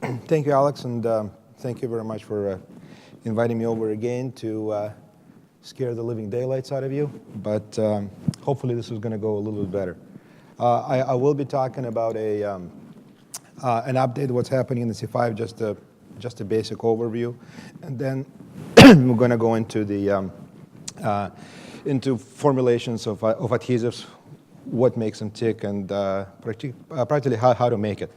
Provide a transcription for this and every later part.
Thank you, Alex, and thank you very much for inviting me over again to scare the living daylights out of you. But hopefully this is going to go a little bit better. I will be talking about an update of what's happening in the C5, just a basic overview, and then we're going to go into the into formulations of adhesives, what makes them tick, and practically how to make it.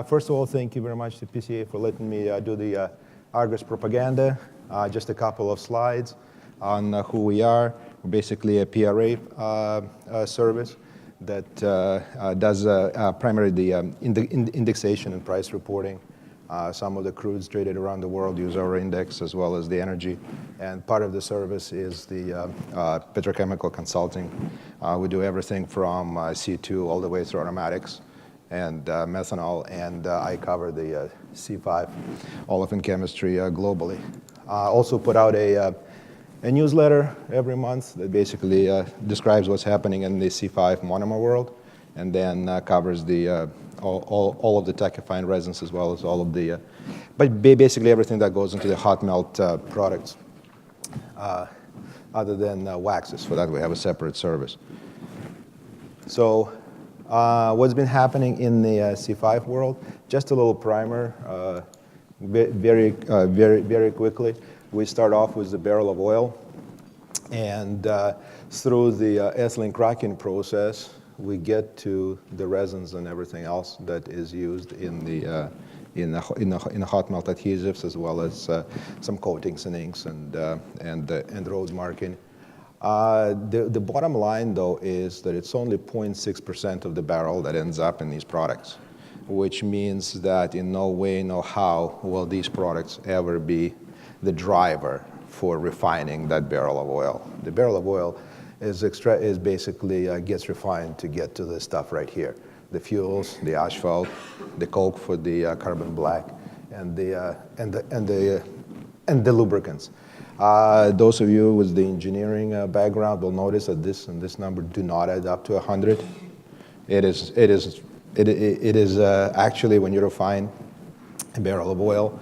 First of all, thank you very much to PCA for letting me do the Argus propaganda. Just a couple of slides on who we are. We're basically a PRA service that does primarily the indexation and price reporting. Some of the crudes traded around the world use our index as well as the energy. And part of the service is the petrochemical consulting. We do everything from C2 all the way through aromatics and methanol, and I cover the C5 olefin chemistry globally. Also put out a newsletter every month that basically describes what's happening in the C5 monomer world, and then covers the all of the Tackifier resins as well as all of the, but basically everything that goes into the hot melt products, other than waxes. For that we have a separate service. So what's been happening in the C5 world? Just a little primer, very quickly. We start off with the barrel of oil, and through the ethylene cracking process, we get to the resins and everything else that is used in the hot melt adhesives, as well as some coatings and inks and road marking. The bottom line, though, is that it's only 0.6% of the barrel that ends up in these products, which means that in no way, no how will these products ever be the driver for refining that barrel of oil. The barrel of oil is basically gets refined to get to this stuff right here: the fuels, the asphalt, the coke for the carbon black, and the lubricants. Those of you with the engineering background will notice that this and this number do not add up to 100. It is actually, when you refine a barrel of oil,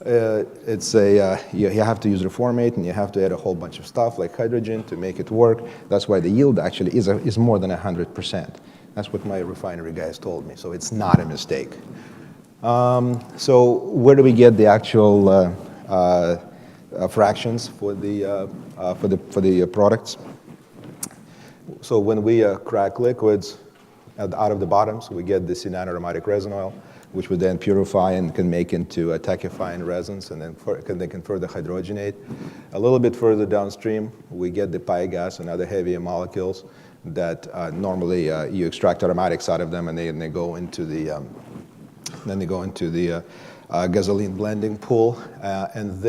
you have to use reformate, and you have to add a whole bunch of stuff like hydrogen to make it work. That's why the yield actually is more than 100%. That's what my refinery guys told me, so it's not a mistake. So where do we get the actual fractions for the products? So when we crack liquids out of the bottoms, we get the C9 aromatic resin oil, which we then purify and can make into Tackifier resins, and then they can further hydrogenate. A little bit further downstream, we get the pi gas and other heavier molecules that normally you extract aromatics out of them, and they go into the gasoline blending pool, and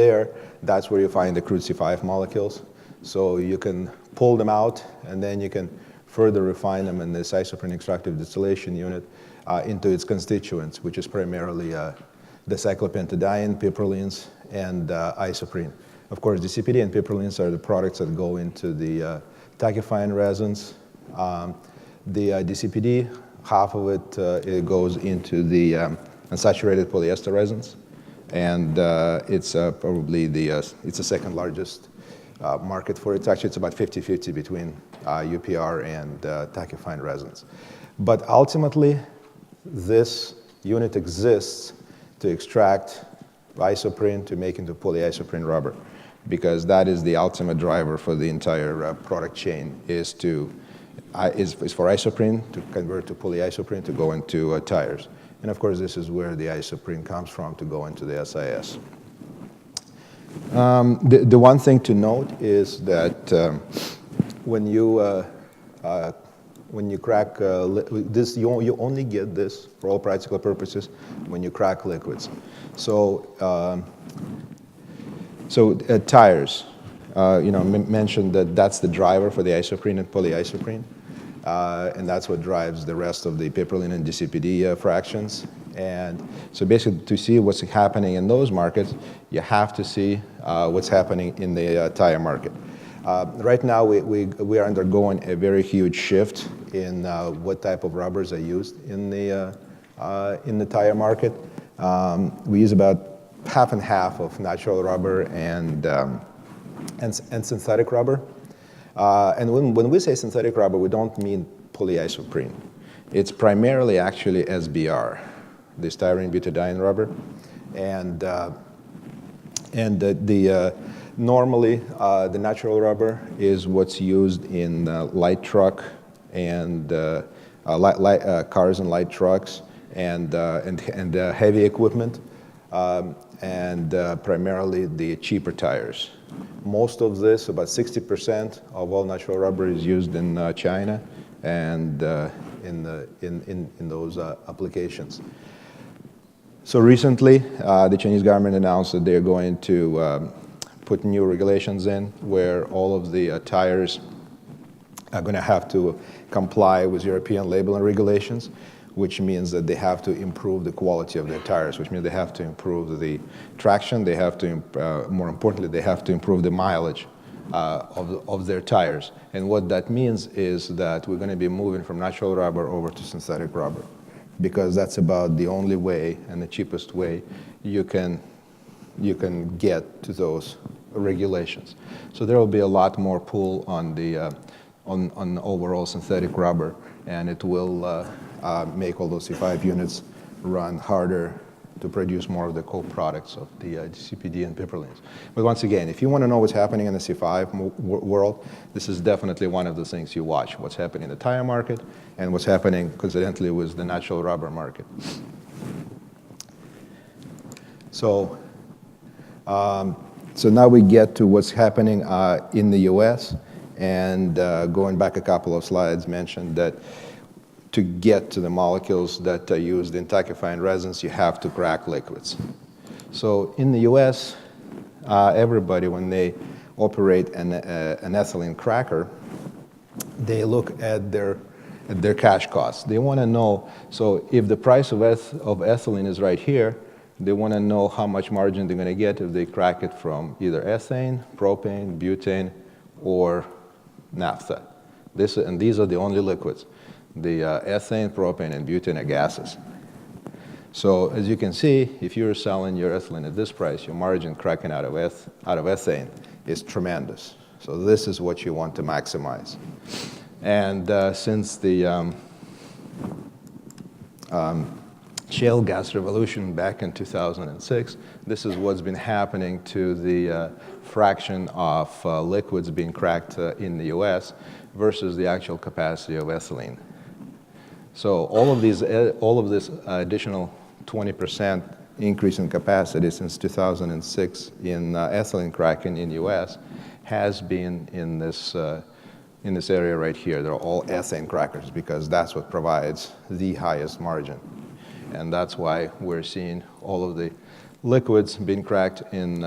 that's where you find the crude C5 molecules. So you can pull them out, and then you can further refine them in this isoprene extractive distillation unit into its constituents, which is primarily the cyclopentadiene, piperines, and isoprene. Of course, the CPD and piperines are the products that go into the Tackifier resins. The DCPD, half of it goes into the unsaturated polyester resins, and it's probably it's the second largest market for it. Actually, it's about 50-50 between UPR and Tackifier resins. But ultimately, this unit exists to extract isoprene to make into polyisoprene rubber, because that is the ultimate driver for the entire product chain, is for isoprene to convert to polyisoprene to go into tires. And of course, this is where the isoprene comes from to go into the SIS. The one thing to note is that when you crack this, you only get this for all practical purposes when you crack liquids. So, tires, mentioned that's the driver for the isoprene and polyisoprene, and that's what drives the rest of the piperine and DCPD fractions. And so basically, to see what's happening in those markets, you have to see what's happening in the tire market. Right now, we are undergoing a very huge shift in what type of rubbers are used in the tire market. We use about half and half of natural rubber and synthetic rubber. And when we say synthetic rubber, we don't mean polyisoprene. It's primarily actually SBR, the styrene butadiene rubber. And normally, the natural rubber is what's used in light truck and cars and light trucks and heavy equipment, and primarily the cheaper tires. Most of this, about 60% of all natural rubber, is used in China and in those applications. So recently, the Chinese government announced that they're going to put new regulations in where all of the tires are going to have to comply with European labeling regulations, which means that they have to improve the quality of their tires, which means they have to improve the traction, they have to, more importantly, they have to improve the mileage of their tires. And what that means is that we're going to be moving from natural rubber over to synthetic rubber, because that's about the only way and the cheapest way you can get to those regulations. So there will be a lot more pull on the on overall synthetic rubber, and it will make all those C5 units run harder to produce more of the co-products of the CPD and piperines. But once again, if you want to know what's happening in the C5 world, this is definitely one of the things you watch, what's happening in the tire market and what's happening, coincidentally, with the natural rubber market. So, so now we get to what's happening in the US, and going back a couple of slides mentioned that to get to the molecules that are used in tackifying resins, you have to crack liquids. So in the US, everybody, when they operate an ethylene cracker, they look at their cash costs. They want to know, so if the price of ethylene is right here, they want to know how much margin they're going to get if they crack it from either ethane, propane, butane, or naphtha. And these are the only liquids. The ethane, propane, and butane are gases. So as you can see, if you're selling your ethylene at this price, your margin cracking out of ethane is tremendous. So this is what you want to maximize. And since the shale gas revolution back in 2006, this is what's been happening to the fraction of liquids being cracked in the US versus the actual capacity of ethylene. So all of this additional 20% increase in capacity since 2006 in ethylene cracking in US has been in this area right here. They're all ethane crackers because that's what provides the highest margin. And that's why we're seeing all of the liquids being cracked in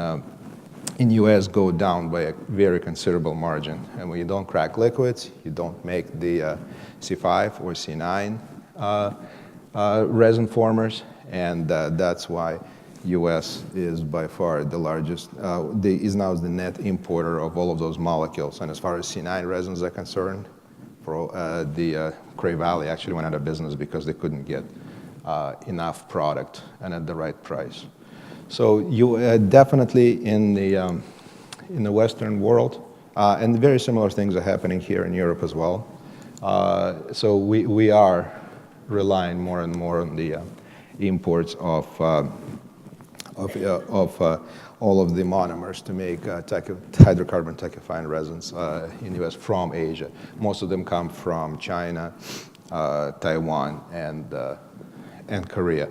US go down by a very considerable margin. And when you don't crack liquids, you don't make the C5 or C9 resin formers, and that's why US is by far the largest, is now the net importer of all of those molecules. And as far as C9 resins are concerned, the Cray Valley actually went out of business because they couldn't get enough product and at the right price. So you definitely in the Western world, and very similar things are happening here in Europe as well. So we are relying more and more on the imports of all of the monomers to make hydrocarbon tackifying resins in the US from Asia. Most of them come from China, Taiwan, and Korea.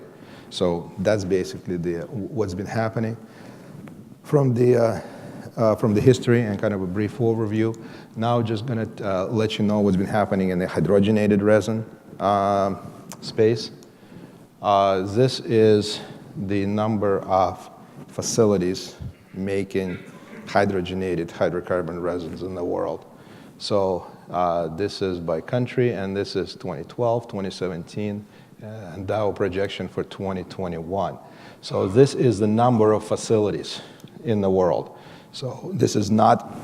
So that's basically what's been happening. From the history and kind of a brief overview, now just going to let you know what's been happening in the hydrogenated resin space. This is the number of facilities making hydrogenated hydrocarbon resins in the world. So this is by country, and this is 2012, 2017, and Dow projection for 2021. So this is the number of facilities in the world. So this is not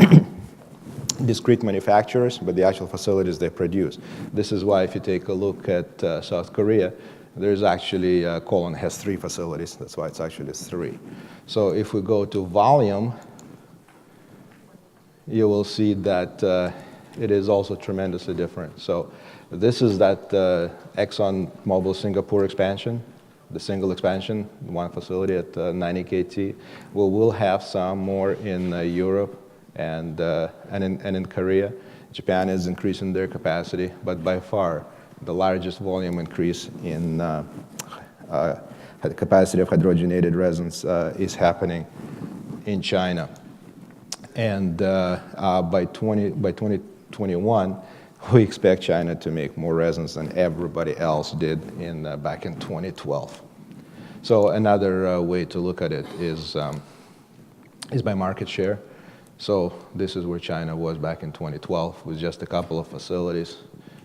discrete manufacturers, but the actual facilities they produce. This is why if you take a look at South Korea, there's actually, Colon has 3 facilities. That's why it's actually 3. So if we go to volume, you will see that it is also tremendously different. So this is that ExxonMobil Singapore expansion, the single expansion, one facility at 90 KT. We'll have some more in Europe and in Korea. Japan is increasing their capacity, but by far the largest volume increase in the capacity of hydrogenated resins is happening in China. And by 2021, we expect China to make more resins than everybody else did back in 2012. So another way to look at it is by market share. So this is where China was back in 2012 with just a couple of facilities,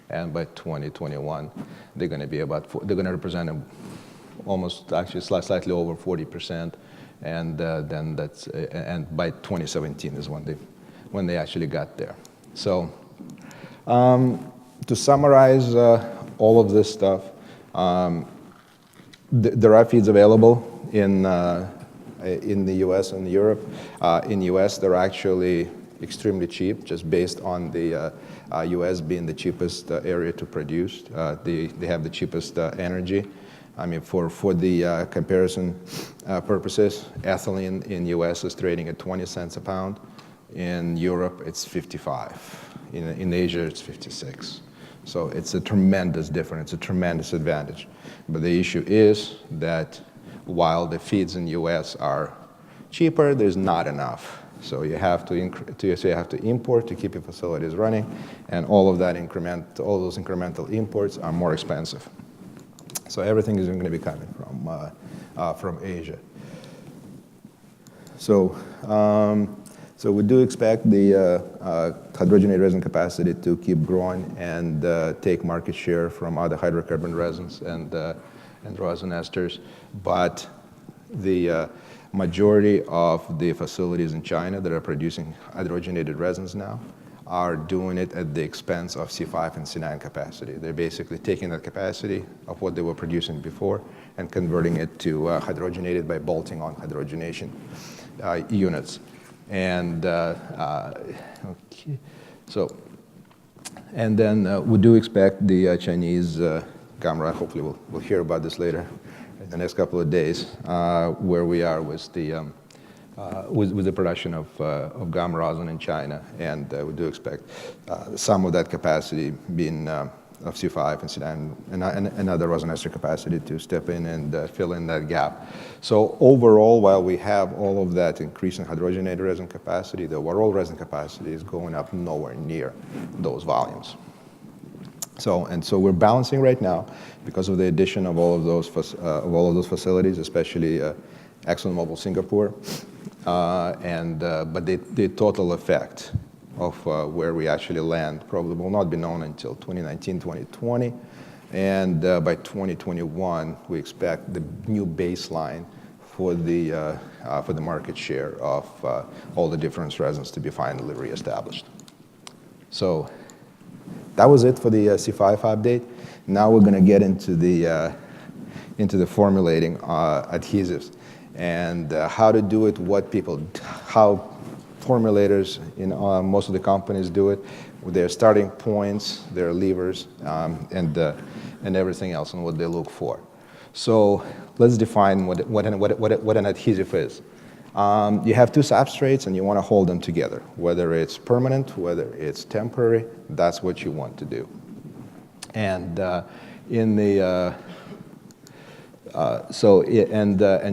and by 2021, they're going to be they're going to represent almost actually slightly over 40%, and then and by 2017 is when they actually got there. So to summarize all of this stuff, there are feeds available in the U.S. and Europe. In the U.S., they're actually extremely cheap, just based on the U.S. being the cheapest area to produce. They have the cheapest energy. I mean, for the comparison purposes, ethylene in the U.S. is trading at 20 cents a pound. In Europe, it's 55. In Asia, it's 56. So it's a tremendous difference, it's a tremendous advantage. But the issue is that while the feeds in the U.S. are cheaper, there's not enough. So you have to import to keep your facilities running, and all those incremental imports are more expensive. So everything is going to be coming from Asia. So so we do expect the hydrogenated resin capacity to keep growing and take market share from other hydrocarbon resins and rosin esters. But the majority of the facilities in China that are producing hydrogenated resins now are doing it at the expense of C5 and C9 capacity. They're basically taking that capacity of what they were producing before and converting it to hydrogenated by bolting on hydrogenation units. And okay. So, and then we do expect the Chinese Gamma, hopefully we'll hear about this later in the next couple of days, where we are with the production of gum rosin in China, and we do expect some of that capacity being of C5 and C9 and other rosin ester capacity to step in and fill in that gap. So overall, while we have all of that increase in hydrogenated resin capacity, the overall resin capacity is going up nowhere near those volumes. So we're balancing right now because of the addition of all of those facilities, especially ExxonMobil Singapore, but the total effect of where we actually land probably will not be known until 2019, 2020, and by 2021 we expect the new baseline for the market share of all the different resins to be finally reestablished. So that was it for the C5 update. Now we're going to get into the formulating adhesives and how to do it, how formulators in most of the companies do it, with their starting points, their levers, and everything else, and what they look for. So let's define what an adhesive is. You have two substrates and you want to hold them together, whether it's permanent, whether it's temporary, that's what you want to do. And and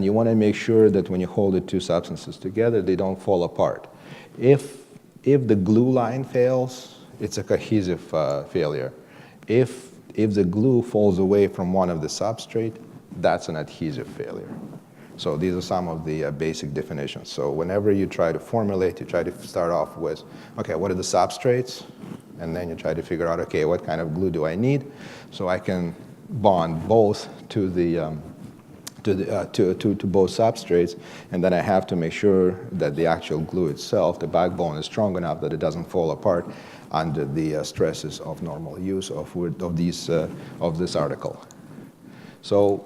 you want to make sure that when you hold the two substances together, they don't fall apart. If the glue line fails, it's a cohesive failure. If the glue falls away from one of the substrate, that's an adhesive failure. So these are some of the basic definitions. So whenever you try to formulate, you try to start off with, okay, what are the substrates? And then you try to figure out, okay, what kind of glue do I need so I can bond both to both substrates, and then I have to make sure that the actual glue itself, the backbone, is strong enough that it doesn't fall apart under the stresses of normal use of this article. So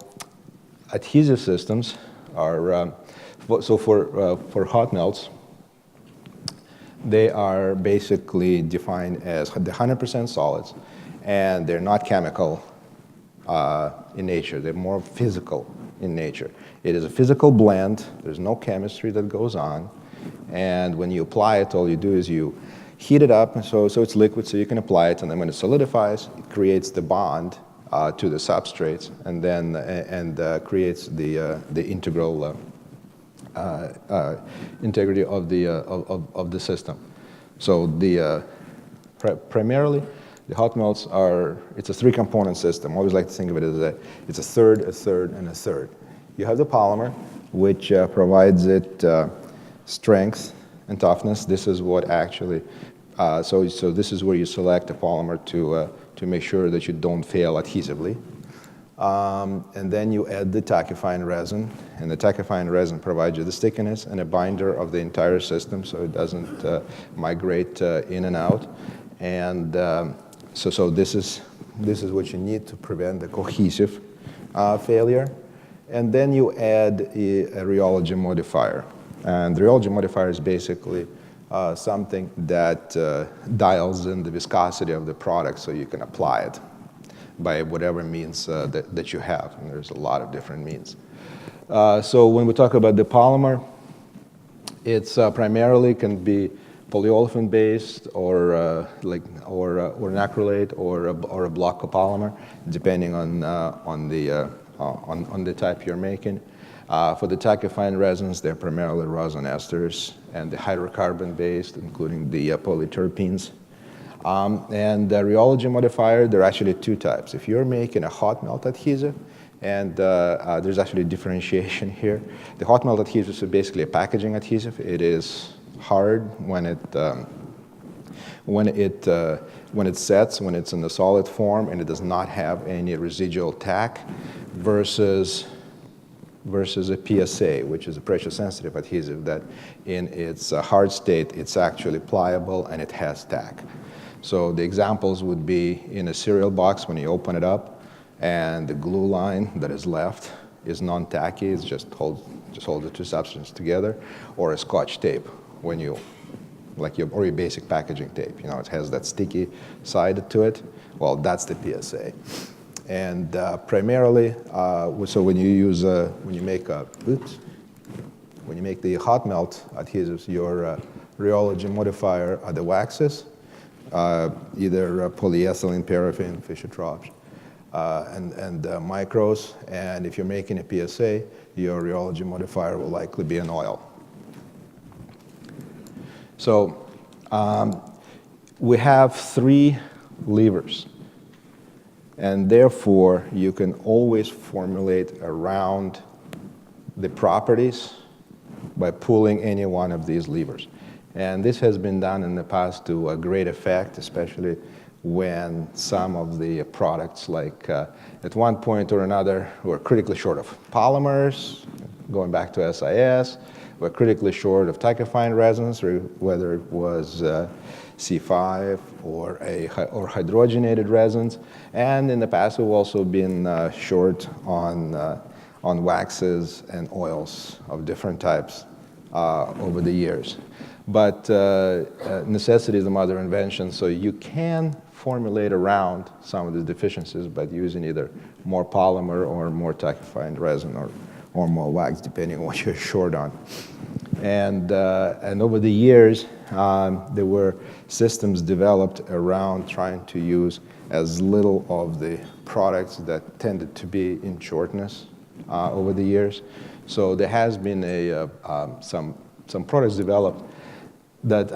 adhesive systems are, for hot melts, they are basically defined as the 100% solids, and they're not chemical in nature. They're more physical in nature. It is a physical blend. There's no chemistry that goes on. And when you apply it, all you do is you heat it up, so it's liquid, so you can apply it. And then when it solidifies, it creates the bond to the substrates, and then creates the integral integrity of the system. So primarily, the hot melts it's a three-component system. I always like to think of it as it's a third, and a third. You have the polymer, which provides it strength and toughness. This is what actually, so this is where you select a polymer to make sure that you don't fail adhesively. And then you add the tackifying resin, and the tackifying resin provides you the stickiness and a binder of the entire system, so it doesn't migrate in and out. And so this is what you need to prevent the cohesive failure. And then you add a rheology modifier, and the rheology modifier is basically something that dials in the viscosity of the product so you can apply it by whatever means that you have, and there's a lot of different means. So when we talk about the polymer, it's primarily can be polyolefin based or an acrylate or a block copolymer, depending on the type you're making. For the tackifying resins, they're primarily rosin esters and the hydrocarbon based, including the polyterpenes. And the rheology modifier, there are actually two types. If you're making a hot melt adhesive, and there's actually differentiation here. The hot melt adhesive is basically a packaging adhesive. It is hard when it sets, when it's in the solid form, and it does not have any residual tack, versus a PSA, which is a pressure-sensitive adhesive that in its hard state, it's actually pliable and it has tack. So the examples would be in a cereal box when you open it up, and the glue line that is left is non-tacky, it just holds the two substances together, or a Scotch tape when you, or your basic packaging tape, it has that sticky side to it. Well, that's the PSA. And primarily, so when you make the hot melt adhesives, your rheology modifier are the waxes, either polyethylene, paraffin, Fischer-Tropsch, and micros. And if you're making a PSA, your rheology modifier will likely be an oil. So we have three levers, and therefore you can always formulate around the properties by pulling any one of these levers. And this has been done in the past to a great effect, especially when some of the products, like at one point or another, were critically short of polymers, going back to SIS, were critically short of tackifying resins, whether it was C5 or hydrogenated resins. And in the past, we've also been short on waxes and oils of different types over the years. But necessity is the mother of invention, so you can formulate around some of the deficiencies by using either more polymer or more tackifying resin or more wax, depending on what you're short on. And over the years, there were systems developed around trying to use as little of the products that tended to be in shortness over the years. So there has been some products developed that,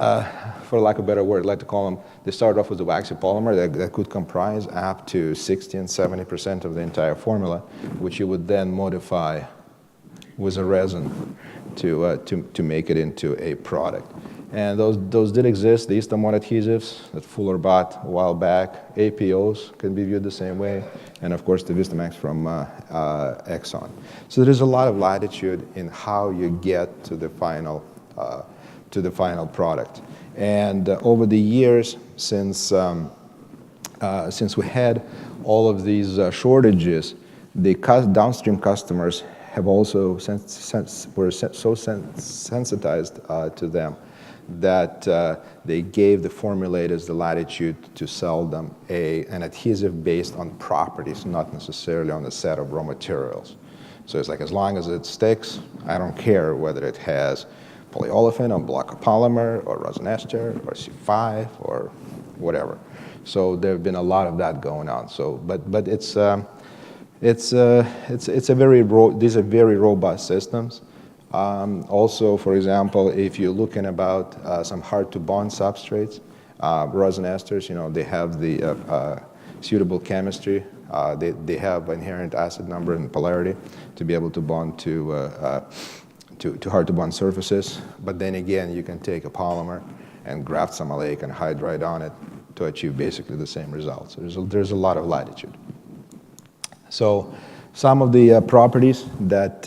for lack of a better word, I'd like to call them, they started off with a waxy polymer that could comprise up to 60 and 70% of the entire formula, which you would then modify with a resin to make it into a product. And those did exist. The Easton-Mott adhesives that Fuller bought a while back, APOs can be viewed the same way, and of course the Vistamax from Exxon. So there's a lot of latitude in how you get to the final product. And over the years, since we had all of these shortages, the downstream customers have also were so sensitized to them that they gave the formulators the latitude to sell them an adhesive based on properties, not necessarily on a set of raw materials. So it's like, as long as it sticks, I don't care whether it has polyolefin or block of polymer or resin ester or C5 or whatever. So there have been a lot of that going on. So, but these are very robust systems. Also, for example, if you're looking about some hard-to-bond substrates, resin esters, they have the suitable chemistry. They have inherent acid number and polarity to be able to bond to hard-to-bond surfaces. But then again, you can take a polymer and graft some maleic and hydride on it to achieve basically the same results. So there's a lot of latitude. So some of the properties that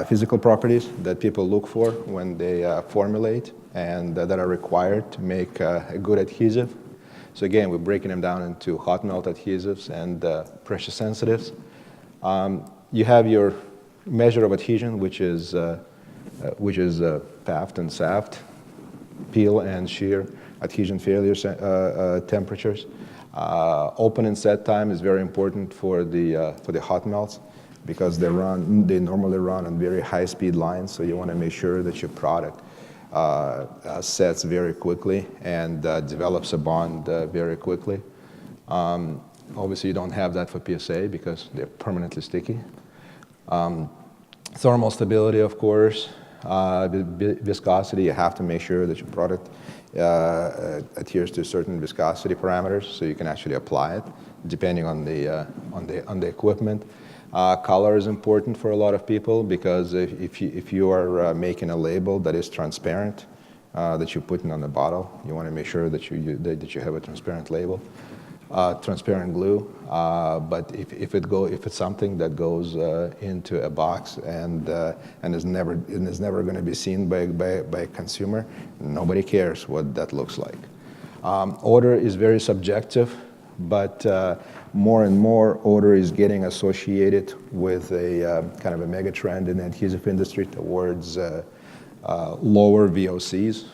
physical properties that people look for when they formulate and that are required to make a good adhesive. So again, we're breaking them down into hot melt adhesives and pressure sensitives. You have your measure of adhesion, which is PAFT and SAFT, peel and shear adhesion failure temperatures. Open and set time is very important for the hot melts, because they normally run on very high-speed lines, so you want to make sure that your product sets very quickly and develops a bond very quickly. Obviously, you don't have that for PSA because they're permanently sticky. Thermal stability, of course. Viscosity, you have to make sure that your product adheres to certain viscosity parameters so you can actually apply it, depending on the equipment. Color is important for a lot of people, because if you are making a label that is transparent, that you're putting on the bottle, you want to make sure that you have a transparent label, transparent glue. But if it's something that goes into a box and is never going to be seen by a consumer, nobody cares what that looks like. Odor is very subjective, but more and more odor is getting associated with a kind of a mega trend in the adhesive industry towards lower VOCs.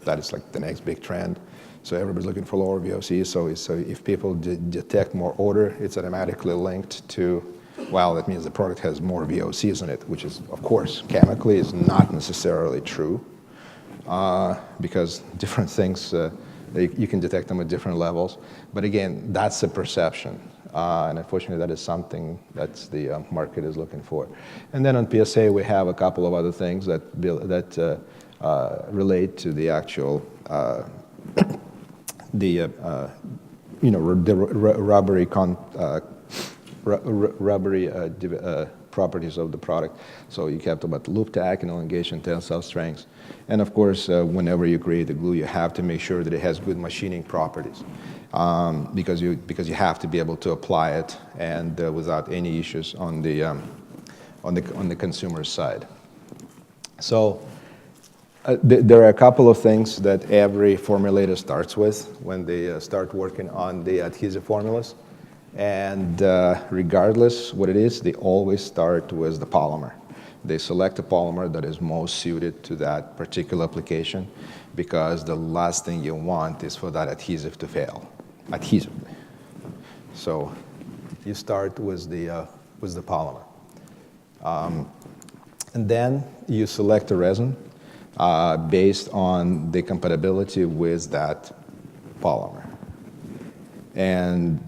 That is like the next big trend. So everybody's looking for lower VOCs. So if people detect more odor, it's automatically linked to, well, that means the product has more VOCs in it, which is, of course, chemically is not necessarily true, because different things, you can detect them at different levels. But again, that's a perception. And unfortunately, that is something that the market is looking for. And then on PSA, we have a couple of other things that relate to the actual rubbery properties of the product. So you have to about loop tack and elongation, tensile strengths. And of course, whenever you create a glue, you have to make sure that it has good machining properties, because you have to be able to apply it and without any issues on the consumer side. So there are a couple of things that every formulator starts with when they start working on the adhesive formulas. And regardless what it is, they always start with the polymer. They select a polymer that is most suited to that particular application, because the last thing you want is for that adhesive to fail, adhesively. So you start with the polymer. And then you select a resin based on the compatibility with that polymer. And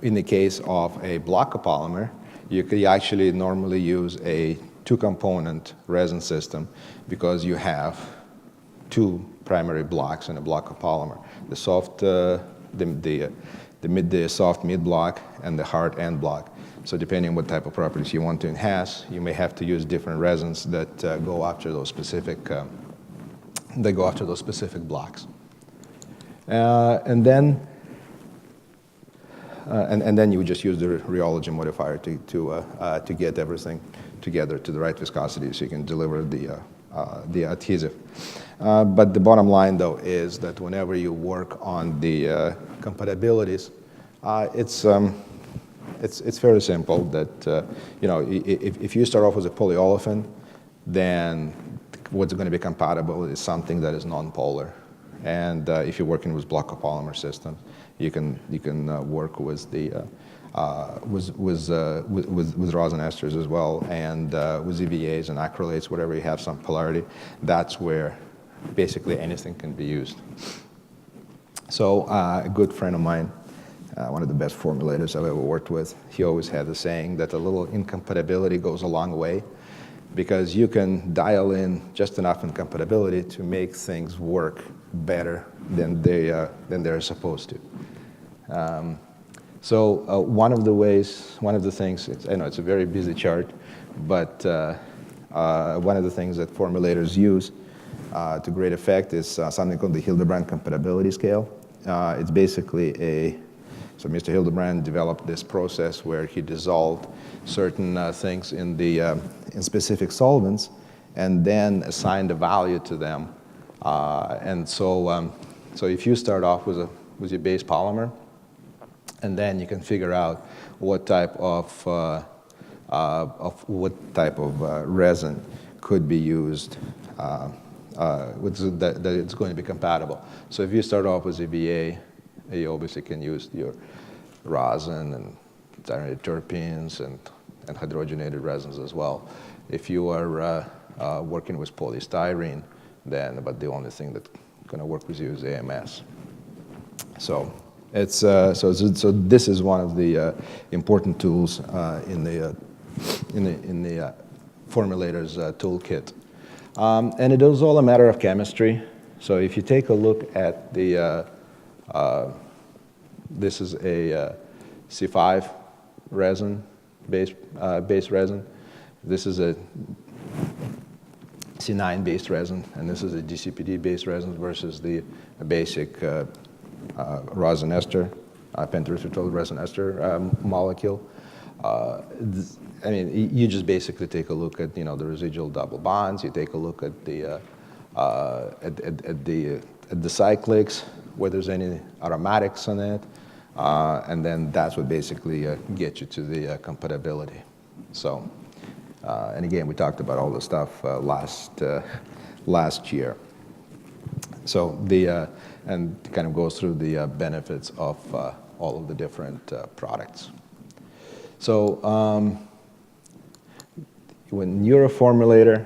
in the case of a block of polymer, you could actually normally use a two-component resin system, because you have two primary blocks in a block of polymer: the soft, the soft mid block and the hard end block. So depending on what type of properties you want to enhance, you may have to use different resins that go after those specific blocks. And then you would just use the rheology modifier to get everything together to the right viscosity so you can deliver the adhesive. But the bottom line, though, is that whenever you work on the compatibilities, it's it's fairly simple that, you know, if you start off with a polyolefin, then what's going to be compatible is something that is non-polar. And if you're working with block copolymer systems, you can work with the with rosin esters as well, and with EVAs and acrylates, whatever you have some polarity. That's where basically anything can be used. So a good friend of mine, one of the best formulators I've ever worked with, he always had the saying that a little incompatibility goes a long way, because you can dial in just enough incompatibility to make things work better than they're supposed to. So one of the things, I know it's a very busy chart, but one of the things that formulators use to great effect is something called the Hildebrand compatibility scale. It's basically so Mr. Hildebrand developed this process where he dissolved certain things in specific solvents and then assigned a value to them. And so if you start off with your base polymer, and then you can figure out what type of resin could be used that it's going to be compatible. So if you start off with EVA, you obviously can use your rosin and terpenes and hydrogenated resins as well. If you are working with polystyrene, then about the only thing that's going to work with you is AMS. So it's so this is one of the important tools in the formulator's toolkit, and it is all a matter of chemistry. So if you take a look at the this is a C5 resin base resin. This is a C9 based resin, and this is a DCPD based resin versus the basic rosin ester, penterithyl resin ester molecule. I mean, you just basically take a look at the residual double bonds. You take a look at the cyclics, where there's any aromatics on it, and then that's what basically gets you to the compatibility. So, and again, we talked about all the stuff last year. So and it kind of goes through the benefits of all of the different products. So when you're a formulator,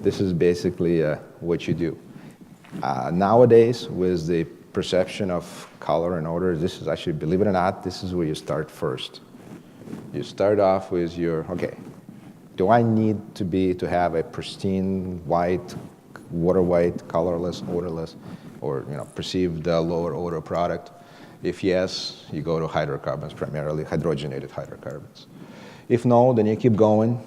this is basically what you do. Nowadays, with the perception of color and odor, this is actually, believe it or not, this is where you start first. You start off with your, okay, do I need to have a pristine white, water white, colorless, odorless, or perceived lower odor product? If yes, you go to hydrocarbons, primarily hydrogenated hydrocarbons. If no, then you keep going,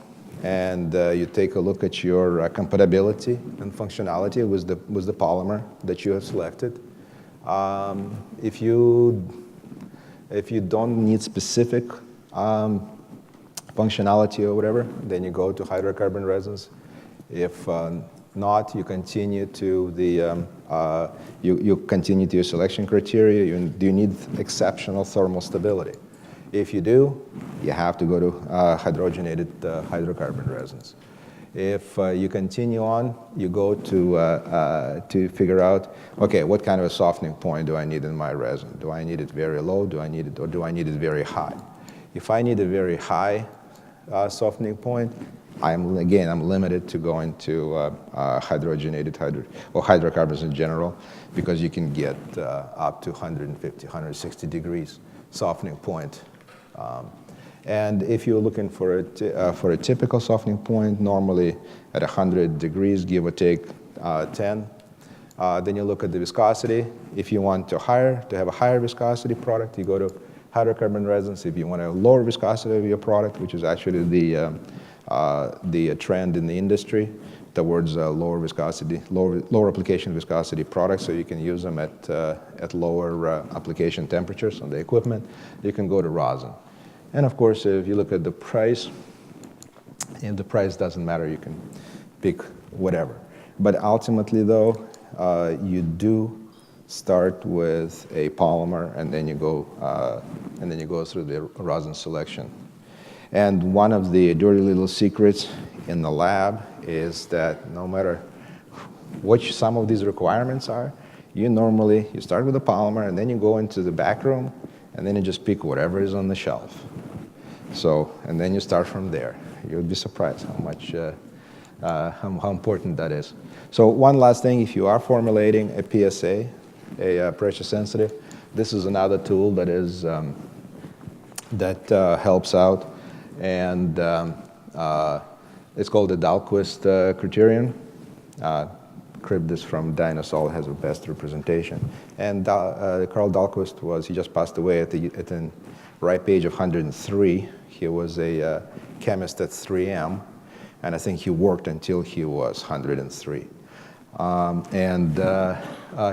and you take a look at your compatibility and functionality with the polymer that you have selected. If you don't need specific functionality or whatever, then you go to hydrocarbon resins. If not, you continue to you continue to your selection criteria. Do you need exceptional thermal stability? If you do, you have to go to hydrogenated hydrocarbon resins. If you continue on, you go to figure out, okay, what kind of a softening point do I need in my resin? Do I need it very low? Do I need it very high? If I need a very high softening point, I'm limited to going to hydrogenated or hydrocarbons in general, because you can get up to 150, 160 degrees softening point. And if you're looking for a typical softening point, normally at 100 degrees, give or take 10, then you look at the viscosity. If you want to have a higher viscosity product, you go to hydrocarbon resins. If you want a lower viscosity of your product, which is actually the trend in the industry towards lower viscosity, lower application viscosity products, so you can use them at lower application temperatures on the equipment, you can go to rosin. And of course, if you look at the price, and the price doesn't matter, you can pick whatever. But ultimately, though, you do start with a polymer, and then you go through the rosin selection. And one of the dirty little secrets in the lab is that no matter which some of these requirements are, you start with a polymer, and then you go into the back room, and then you just pick whatever is on the shelf. So, and then you start from there. You'll be surprised how much, how important that is. So one last thing, if you are formulating a PSA, a pressure sensitive, this is another tool that is, that helps out. And it's called the Dahlquist criterion. Cribbed this from Dinosaur, has the best representation. And Carl Dahlquist he just passed away at the ripe age of 103. He was a chemist at 3M, and I think he worked until he was 103.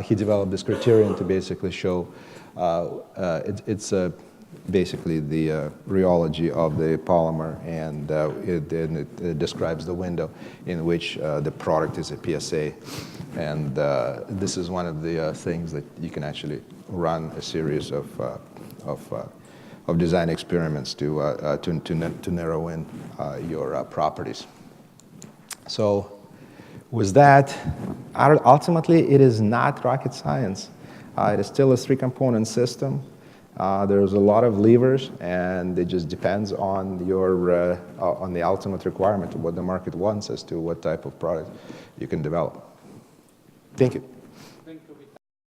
He developed this criterion to basically show, it's basically the rheology of the polymer, and it describes the window in which the product is a PSA. And this is one of the things that you can actually run a series of design experiments to narrow in your properties. So with that, ultimately it is not rocket science. It is still a three-component system. There's a lot of levers, and it just depends on your on the ultimate requirement of what the market wants as to what type of product you can develop. Thank you.